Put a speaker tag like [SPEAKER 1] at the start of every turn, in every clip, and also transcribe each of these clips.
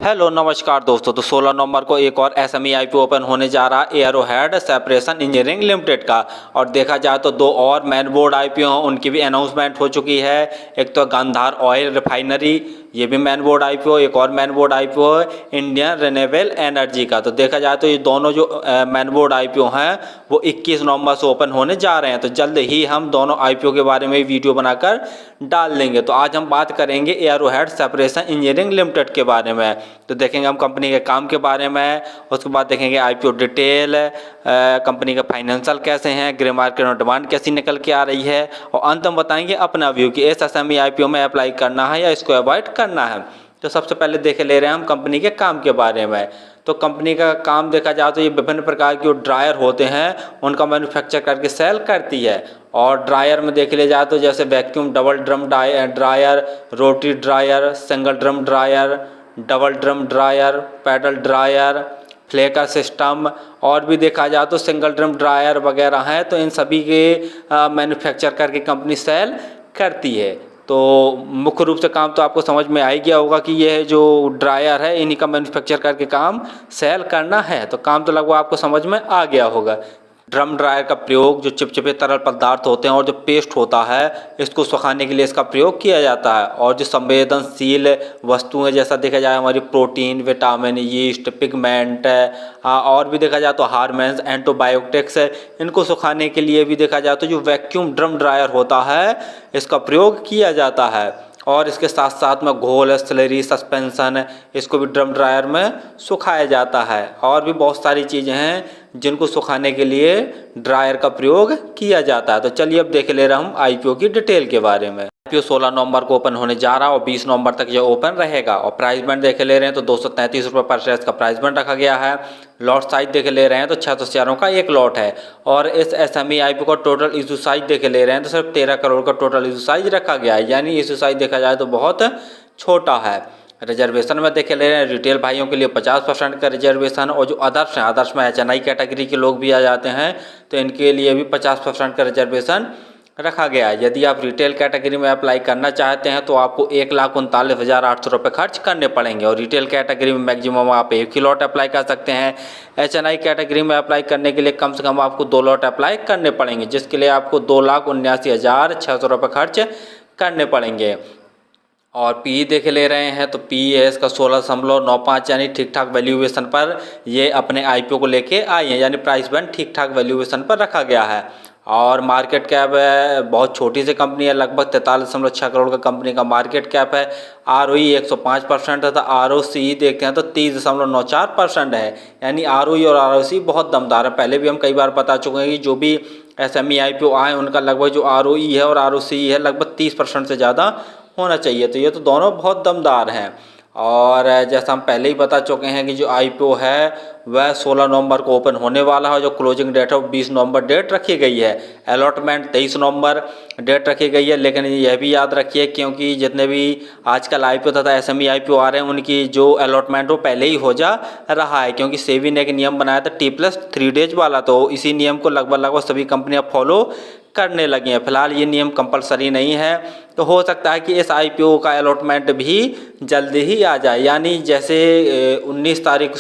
[SPEAKER 1] Hello नमस्कार दोस्तों। तो 16 नवंबर को एक और एसएमई आईपीओ ओपन होने जा रहा है एरोहेड सेपरेशन इंजीनियरिंग लिमिटेड का। और देखा जाए तो दो और मेन बोर्ड आईपीओ हैं, उनकी भी अनाउंसमेंट हो चुकी है। एक तो गांधार ऑयल रिफाइनरी, ये भी मेन बोर्ड आईपीओ। एक और मेन बोर्ड आईपीओ है इंडियन रिन्यूएबल एनर्जी का। तो देखा जाए तो ये दोनों जो मेन बोर्ड आईपीओ हैं वो 21 नवंबर से ओपन होने जा रहे हैं। तो जल्द ही हम दोनों आईपीओ के बारे में वीडियो बनाकर डाल देंगे। तो आज हम बात करेंगे एरोहेड सेपरेशन इंजीनियरिंग लिमिटेड के बारे में। तो देखेंगे हम कंपनी के काम के बारे में, उसके बाद देखेंगे आईपीओ डिटेल, कंपनी का फाइनेंशियल कैसे हैं, ग्रे मार्केट में डिमांड कैसी निकल के आ रही है, और अंत में बताएंगे अपना व्यू कि इस एसएमई आईपीओ में अप्लाई करना है या इसको अवॉइड करना है। तो सबसे पहले देख ले रहे हैं हम कंपनी के काम के बारे में। तो कंपनी का काम देखा जाए तो ये विभिन्न प्रकार के जो ड्रायर होते हैं उनका मैन्युफैक्चर करके सेल करती है। और ड्रायर में देख लिया जाए तो जैसे vacuum double drum dryer, rotary dryer, single drum dryer, double drum dryer, paddle dryer, flaker system, और भी देखा जाए तो सिंगल ड्रम ड्रायर वगैरह हैं। तो इन सभी के मैन्युफैक्चर करके कंपनी सेल करती है। तो मुख्य रूप से काम तो आपको समझ में आ ही गया होगा कि यह जो ड्रायर है इन्हीं का मैन्युफैक्चर करके काम सेल करना है। तो काम तो लगभग आपको समझ में आ गया होगा। ड्रम ड्रायर का प्रयोग जो चिपचिपे तरल पदार्थ होते हैं और जो पेस्ट होता है इसको सुखाने के लिए इसका प्रयोग किया जाता है। और जो संवेदनशील वस्तुएं जैसा देखा जाए हमारी प्रोटीन, विटामिन, यीस्ट, पिगमेंट, और भी देखा जाए तो हार्मोन्स, एंटीबायोटिक्स, इनको सुखाने के लिए भी देखा जाए तो जो वैक्यूम ड्रम ड्रायर होता है इसका प्रयोग किया जाता है। और इसके साथ साथ में घोल, स्लरी, सस्पेंशन, इसको भी ड्रम ड्रायर में सुखाया जाता है। और भी बहुत सारी चीज़ें हैं जिनको सुखाने के लिए ड्रायर का प्रयोग किया जाता है। तो चलिए अब देख ले रहे हम आईपीओ की डिटेल के बारे में। आईपीओ 16 नवंबर को ओपन होने जा रहा है और 20 नवंबर तक ये ओपन रहेगा। और प्राइस बैंड देख ले रहे हैं तो 233 रुपये पर शेयर का प्राइस बैंड रखा गया है। लॉट साइज देख ले रहे हैं तो 600 शेयरों का एक लॉट है। और इस एसएमई आईपीओ का टोटल इशू साइज देख ले रहे हैं तो सिर्फ 13 करोड़ का टोटल इशू साइज रखा गया है, यानी इशू साइज देखा जाए तो बहुत छोटा है। रिजर्वेशन में देखे ले रहे हैं रिटेल भाइयों के लिए 50% का रिजर्वेशन, और जो अदर्स हैं, अदर्स में एचएनआई कैटेगरी के लोग भी आ जाते हैं तो इनके लिए भी 50% का रिजर्वेशन रखा गया है। यदि आप रिटेल कैटेगरी में अप्लाई करना चाहते हैं तो आपको 1,39,800 रुपये खर्च करने पड़ेंगे। और रिटेल कैटेगरी में मैक्सिमम आप एक ही लॉट अप्लाई कर सकते हैं। एचएनआई कैटेगरी में अप्लाई करने के लिए कम से कम आपको 2 लॉट अप्लाई करने पड़ेंगे, जिसके लिए आपको 2,79,600 रुपये खर्च करने पड़ेंगे। और पी देख ले रहे हैं तो पी है इसका 16.95, यानी ठीक ठाक वैल्यूएशन पर ये अपने आईपीओ को लेके आई है, यानी प्राइस बैंड ठीक ठाक वैल्यूएशन पर रखा गया है। और मार्केट कैप है, बहुत छोटी सी कंपनी है, लगभग 43.6 करोड़ का कंपनी का मार्केट कैप है। आरओई 105% है, तो आरओसी देखते हैं तो 30.94% है, यानी आरओई और आरओसी बहुत दमदार है। पहले भी हम कई बार बता चुके हैं कि जो भी एसएमई आईपीओ आए उनका लगभग जो आरओई है और आरओसी है लगभग 30% से ज़्यादा होना चाहिए। तो ये तो दोनों बहुत दमदार हैं। और जैसा हम पहले ही बता चुके हैं कि जो आईपीओ है वह 16 नवंबर को ओपन होने वाला है। जो क्लोजिंग डेट है वो 20 नवंबर डेट रखी गई है। अलॉटमेंट 23 नवंबर डेट रखी गई है। लेकिन यह भी याद रखिए क्योंकि जितने भी आजकल आईपीओ तथा एसएमई आईपीओ आ रहे हैं उनकी जो अलॉटमेंट वो पहले ही हो जा रहा है, क्योंकि सेबी ने एक नियम बनाया था T+3 डेज वाला। तो इसी नियम को लगभग सभी कंपनियाँ फॉलो करने लगी हैं। फिलहाल ये नियम कंपलसरी नहीं है, तो हो सकता है कि इस आईपीओ का अलॉटमेंट भी जल्दी ही आ जाए। यानी जैसे 20 तारीख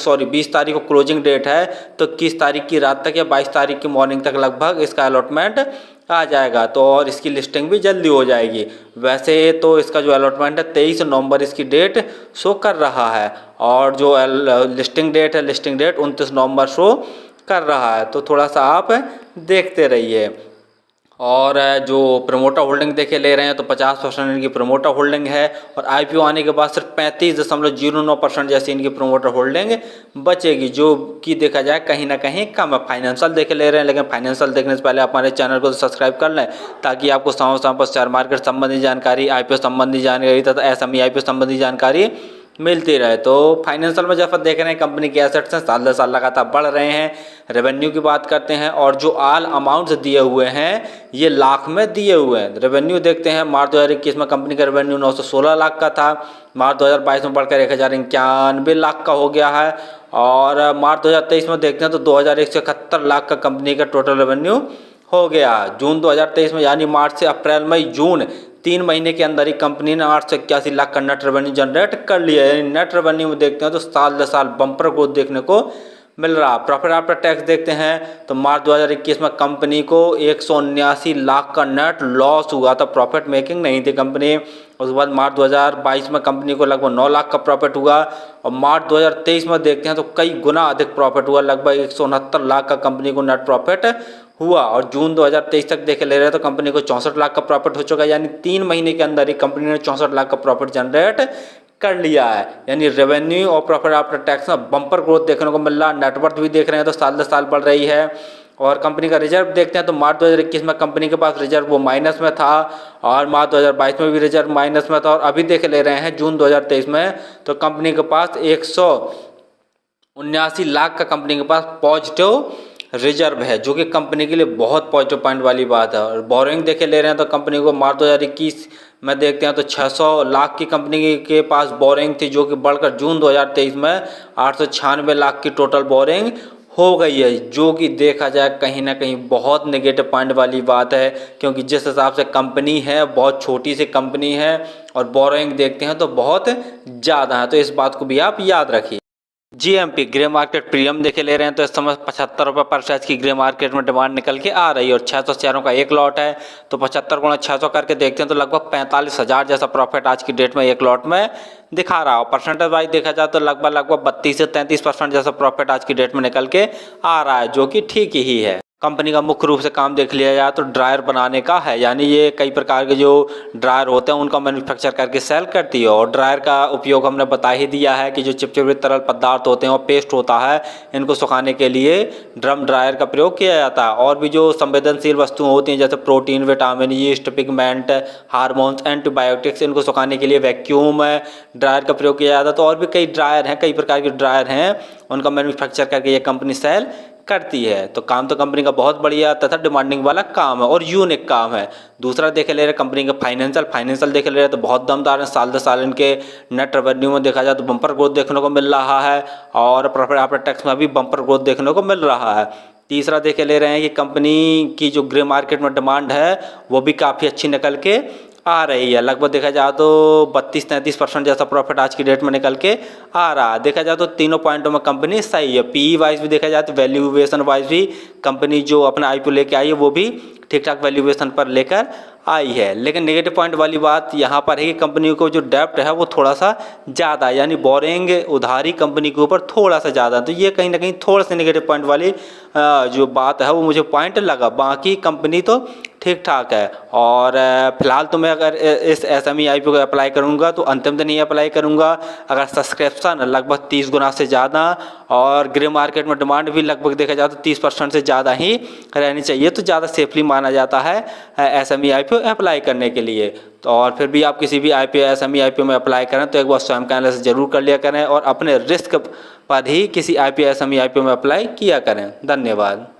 [SPEAKER 1] को क्लोजिंग डेट है तो 21 तारीख की रात तक या 22 तारीख की मॉर्निंग तक लगभग इसका अलॉटमेंट आ जाएगा। तो और इसकी लिस्टिंग भी जल्दी हो जाएगी। वैसे तो इसका जो अलॉटमेंट है 23 नवंबर इसकी डेट शो कर रहा है, और जो लिस्टिंग डेट है लिस्टिंग डेट 29 नवंबर शो कर रहा है। तो थोड़ा सा आप देखते रहिए। और जो प्रमोटर होल्डिंग देखे ले रहे हैं तो 50% इनकी प्रमोटर होल्डिंग है। और आईपीओ आने के बाद सिर्फ 35.09% जैसी इनकी प्रमोटर होल्डिंग बचेगी, जो कि देखा जाए कहीं ना कहीं कम है। फाइनेंशियल देख ले रहे हैं, लेकिन फाइनेंशियल देखने से पहले आप हमारे चैनल को सब्सक्राइब कर लें ताकि आपको समय समय पर शेयर मार्केट संबंधी जानकारी, आईपीओ संबंधी जानकारी तथा एसएमई आईपीओ संबंधी जानकारी मिलती रहे। तो फाइनेंशियल में जब देख रहे हैं कंपनी के एसेट्स हैं साल दर साल लगातार बढ़ रहे हैं। रेवेन्यू की बात करते हैं और जो ऑल अमाउंट्स दिए हुए हैं ये लाख में दिए हुए हैं। रेवेन्यू देखते हैं, मार्च 2021 में कंपनी का रेवेन्यू 916 लाख का था, मार्च 2022 में बढ़कर 1091 लाख का हो गया है। और मार्च 2023 में देखते हैं तो 2171 लाख का कंपनी का टोटल रेवेन्यू हो गया। जून 2023 में यानी मार्च से अप्रैल मई जून 3 महीने के अंदर ही कंपनी ने 881 लाख का नेट रेवेन्यू जनरेट कर लिया है। नेट रेवेन्यू में देखते हैं तो साल दर साल बम्पर ग्रोथ देखने को मिल रहा। प्रॉफिट आफ्टर टैक्स देखते हैं तो मार्च 2021 में कंपनी को 179 लाख का नेट लॉस हुआ था, प्रॉफिट मेकिंग नहीं थी कंपनी। उसके बाद मार्च 2022 में कंपनी को लगभग 9 लाख का प्रॉफिट हुआ और मार्च 2023 में देखते हैं तो कई गुना अधिक प्रॉफिट हुआ, लगभग 169 लाख का कंपनी को नेट प्रॉफिट हुआ। और जून 2023 तक देखे ले रहे तो कंपनी को 64 लाख का प्रॉफिट हो चुका है, यानी 3 महीने के अंदर ही कंपनी ने 64 लाख का प्रॉफिट जनरेट कर लिया है। यानी रेवेन्यू और प्रॉफिट आफ्टर टैक्स में बम्पर ग्रोथ देखने को मिल रहा। नेटवर्थ भी देख रहे हैं तो साल दर साल बढ़ रही है। और कंपनी का रिजर्व देखते हैं तो मार्च 2021 में कंपनी के पास रिजर्व वो माइनस में था और मार्च 2022 में भी रिजर्व माइनस में था। और अभी देख ले रहे हैं जून 2023 में तो कंपनी के पास 179 लाख का कंपनी के पास पॉजिटिव रिजर्व है, जो कि कंपनी के लिए बहुत पॉजिटिव पॉइंट वाली बात है। और बोरिंग देखे ले रहे हैं तो कंपनी को मार्च 2021 में देखते हैं तो 600 लाख की कंपनी के पास बोरिंग थी, जो कि बढ़कर जून 2023 में 896 लाख की टोटल बोरिंग हो गई है, जो कि देखा जाए कहीं ना कहीं बहुत नेगेटिव पॉइंट वाली बात है। क्योंकि जिस हिसाब से कंपनी है बहुत छोटी सी कंपनी है और बोरिंग देखते हैं तो बहुत ज़्यादा है, तो इस बात को भी आप याद रखिए। जीएमपी ग्रे मार्केट प्रीमियम देखे ले रहे हैं तो इस समय 75 रुपये पर शेयर की ग्रे मार्केट में डिमांड निकल के आ रही है और 600 शेयरों का एक लॉट है। तो 75 गुणा 600 करके देखते हैं तो लगभग 45,000 जैसा प्रॉफिट आज की डेट में एक लॉट में दिखा रहा हो। परसेंटेज वाइज देखा जाए तो लगभग 32 से 33% जैसा प्रॉफिट आज की डेट में निकल के आ रहा है, जो कि ठीक ही है। कंपनी का मुख्य रूप से काम देख लिया जाए तो ड्रायर बनाने का है, यानी ये कई प्रकार के जो ड्रायर होते हैं उनका मैन्युफैक्चर करके सेल करती है। और ड्रायर का उपयोग हमने बता ही दिया है कि जो चिपचिपे तरल पदार्थ होते हैं और पेस्ट होता है, इनको सुखाने के लिए ड्रम ड्रायर का प्रयोग किया जाता है। और भी जो संवेदनशील वस्तुएं होती हैं जैसे protein, vitamin, yeast, pigment, hormones, antibiotics, इनको सुखाने के लिए वैक्यूम ड्रायर का प्रयोग किया जाता है। तो और भी कई ड्रायर हैं, कई प्रकार के ड्रायर हैं, उनका मैन्युफैक्चर करके ये कंपनी सेल करती है। तो काम तो कंपनी का बहुत बढ़िया तथा डिमांडिंग वाला काम है और यूनिक काम है। दूसरा देखे ले रहे कंपनी के फाइनेंशियल देखे ले रहे तो बहुत दमदार है। साल दर साल इनके नेट रेवेन्यू में देखा जाए तो बम्पर ग्रोथ देखने को मिल रहा है और प्रॉफिट आफ्टर टैक्स में भी बम्पर ग्रोथ देखने को मिल रहा है। तीसरा देखे ले रहे हैं कि कंपनी की जो ग्रे मार्केट में डिमांड है वो भी काफ़ी अच्छी निकल के आ रही है। लगभग देखा जाए तो 32-33% जैसा प्रॉफिट आज की डेट में निकल के आ रहा है। देखा जाए तो तीनों पॉइंटों में कंपनी सही है। पीई वाइज भी देखा जाए तो वैल्यूएशन वाइज भी कंपनी जो अपना आईपीओ लेके आई है वो भी ठीक ठाक वैल्यूएशन पर लेकर आई है। लेकिन नेगेटिव पॉइंट वाली बात यहाँ पर है कि कंपनी को जो डेप्ट है वो थोड़ा सा ज़्यादा है, यानी बोरिंग उधारी कंपनी के ऊपर थोड़ा सा ज़्यादा है। तो ये कहीं ना कहीं थोड़ा सा नेगेटिव पॉइंट वाली जो बात है वो मुझे पॉइंट लगा। बाकी कंपनी तो ठीक ठाक है। और फिलहाल तो मैं अगर इस SME IPO को अप्लाई करूँगा तो अंतिम दिन ही अप्लाई करूँगा। अगर सब्सक्रिप्शन लगभग 30 गुना से ज़्यादा और ग्रे मार्केट में डिमांड भी लगभग देखा जाए तो 30% से ज़्यादा ही रहनी चाहिए, तो ज़्यादा सेफली माना जाता है SME IPO अप्लाई करने के लिए। तो और फिर भी आप किसी भी SME IPO में अप्लाई करें तो एक बार स्वयं का एनालिसिस जरूर कर लिया करें और अपने रिस्क पर ही किसी SME IPO में अप्लाई किया करें। धन्यवाद।